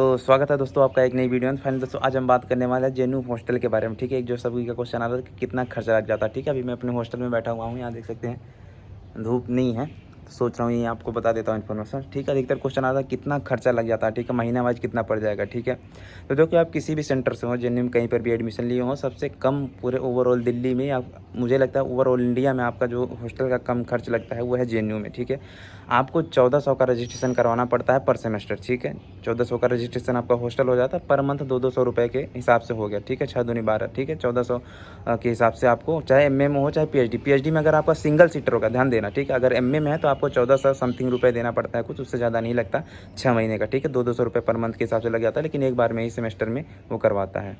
तो स्वागत है दोस्तों आपका एक नई वीडियो में। फाइनली दोस्तों आज हम बात करने वाले हैं जेएनयू हॉस्टल के बारे में। ठीक है, एक जो सभी का क्वेश्चन आ रहा था कि कितना खर्चा लग जाता है। ठीक है, अभी मैं अपने हॉस्टल में बैठा हुआ हूँ, यहाँ देख सकते हैं धूप नहीं है तो सोच रहा हूँ ये आपको बता देता हूँ इन्फॉर्मेशन। ठीक है, अधिकतर क्वेश्चन आता है कितना खर्चा लग जाता है। ठीक है, महीना वाइज कितना पड़ जाएगा। ठीक है, तो देखो आप किसी भी सेंटर से हो, जेएनयू में कहीं पर भी एडमिशन लिए हो, सबसे कम पूरे ओवरऑल दिल्ली में या मुझे लगता है ओवरऑल इंडिया में आपका जो हॉस्टल का कम खर्च लगता है वो है जेएनयू में। ठीक है, आपको 1400 का रजिस्ट्रेशन करवाना पड़ता है पर सेमेस्टर। ठीक है, 1400 का रजिस्ट्रेशन आपका हॉस्टल हो जाता है पर मंथ 200 रुपये के हिसाब से हो गया। ठीक है, 6 दूनी 12। ठीक है, 1400 के हिसाब से आपको चाहे एमए में हो चाहे पीएचडी में अगर आपका सिंगल सीटर होगा, ध्यान देना। ठीक है, अगर एमए में है तो आपको 1400 समथिंग रुपये देना पड़ता है, कुछ उससे ज़्यादा नहीं लगता 6 महीने का। ठीक है, 200 रुपये पर मंथ के हिसाब से लग जाता है, लेकिन एक बार में ही सेमेस्टर में वो करवाता है।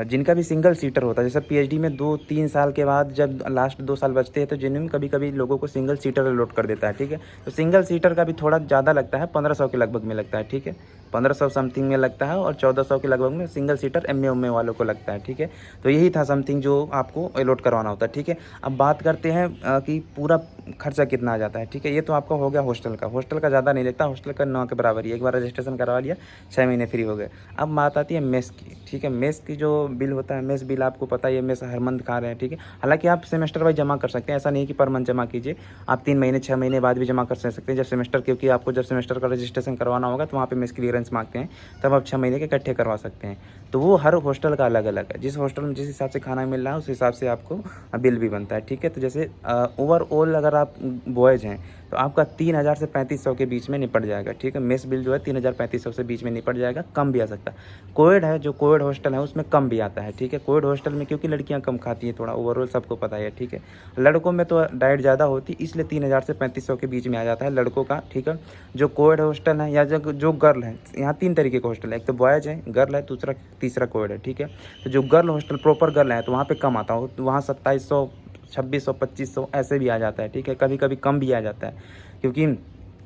जिनका भी सिंगल सीटर होता है, जैसे पीएचडी में 2-3 साल के बाद जब लास्ट 2 साल बचते हैं तो जेएनयू में कभी कभी लोगों को सिंगल सीटर अलॉट कर देता है। ठीक है, तो सिंगल सीटर का भी थोड़ा ज़्यादा लगता है, 1500 के लगभग में लगता है। ठीक है, 1500 समथिंग में लगता है और 1400 के लगभग में सिंगल सीटर एमए वालों को लगता है। ठीक है, तो यही था समथिंग जो आपको अलॉट करवाना होता है। ठीक है, अब बात करते हैं कि पूरा खर्चा कितना आ जाता है। ठीक है, ये तो आपका हो गया हॉस्टल का। हॉस्टल का ज़्यादा नहीं लगता, हॉस्टल का 9 के बराबर ही, एक बार रजिस्ट्रेशन करवा लिया 6 महीने फ्री हो गए। अब बात आती है मेस की। ठीक है, मेस की जो बिल होता है, मेस बिल आपको पता ही है, मेस हर मंथ खा रहे हैं। ठीक है, हालांकि आप सेमेस्टर वाइज जमा कर सकते हैं, ऐसा नहीं कि पर मंथ जमा कीजिए, आप 3 महीने 6 महीने बाद भी जमा कर सकते हैं जब सेमेस्टर, क्योंकि आपको जब सेमेस्टर का रजिस्ट्रेशन करवाना होगा तो वहाँ पे मेस क्लियरेंस मांगते हैं, तब आप 6 महीने के इकट्ठे करवा सकते हैं। तो वो हर हॉस्टल का अलग अलग है, जिस हॉस्टल में जिस हिसाब से खाना मिल रहा है उस हिसाब से आपको बिल भी बनता है। ठीक है, तो जैसे ओवरऑल अगर आप बॉयज़ हैं तो आपका 3000 से 3500 के बीच में निपट जाएगा। ठीक है, मेस बिल जो है 3000-3500 से बीच में निपट जाएगा, कम भी आ सकता है। कोएड है, जो कोएड हॉस्टल है उसमें कम भी आता है। ठीक है, कोएड हॉस्टल में क्योंकि लड़कियां कम खाती हैं थोड़ा, ओवरऑल सबको पता है। ठीक है, लड़कों में तो डाइट ज़्यादा होती, इसलिए 3000 से 3500 के बीच में आ जाता है लड़कों का। ठीक है, जो कोएड हॉस्टल है या जो गर्ल है, यहाँ 3 तरीके का हॉस्टल है, एक तो बॉयज़ है, गर्ल है, दूसरा तीसरा कोएड है। ठीक है, तो जो गर्ल हॉस्टल प्रॉपर गर्ल है तो वहाँ पर कम आता हो, तो वहाँ 2700 2600 2500 ऐसे भी आ जाता है। ठीक है, कभी कभी कम भी आ जाता है, क्योंकि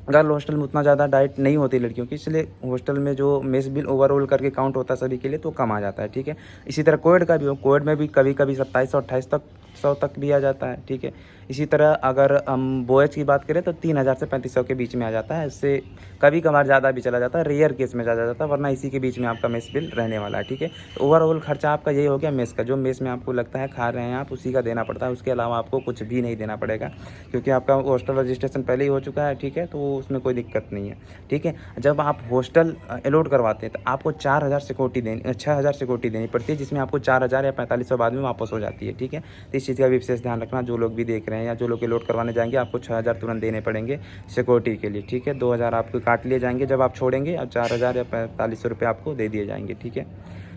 गर्ल हॉस्टल में उतना ज़्यादा डाइट नहीं होती लड़कियों की, इसलिए हॉस्टल में जो मेस बिल ओवरऑल करके काउंट होता है सभी के लिए तो कम आ जाता है। ठीक है, इसी तरह कोएड का भी हो, कोएड में भी कभी कभी 2700-2800 तक भी आ जाता है। ठीक है, इसी तरह अगर हम बॉयज़ की बात करें तो 3000 से 3500 के बीच में आ जाता है, इससे कभी कभार ज़्यादा भी चला जाता है, रेयर केस में ज़्यादा जाता है, वरना इसी के बीच में आपका मेस बिल रहने वाला है। ठीक है, तो ओवरऑल खर्चा आपका यही हो गया मेस का, जो मेस में आपको लगता है खा रहे हैं आप उसी का देना पड़ता है, उसके अलावा आपको कुछ भी नहीं देना पड़ेगा, क्योंकि आपका हॉस्टल रजिस्ट्रेशन पहले ही हो चुका है। ठीक है, तो उसमें कोई दिक्कत नहीं है। ठीक है, जब आप हॉस्टल अलॉट करवाते हैं तो आपको 6000 सिक्योरिटी देनी पड़ती है, जिसमें आपको 4000 या 4500 बाद में वापस हो जाती है। ठीक है, तो इस चीज़ का भी विशेष ध्यान रखना, जो लोग भी देख रहे हैं या जो लोग अलॉट करवाने जाएंगे, आपको 6000 तुरंत देने पड़ेंगे सिक्योरिटी के लिए। ठीक है, 2000 आपको काट लिए जाएंगे जब आप छोड़ेंगे, और 4000 या 4500 रुपये आपको दे दिए जाएंगे। ठीक है,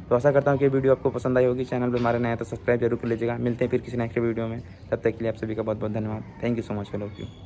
तो आशा करता हूँ कि वीडियो आपको पसंद आई होगी। चैनल पर हमारे नए हैं तो सब्सक्राइब जरूर कर लीजिएगा। मिलते हैं फिर किसी नेक्स्ट वीडियो में, तब तक के लिए आप सभी का बहुत बहुत धन्यवाद। Thank you so much for love you.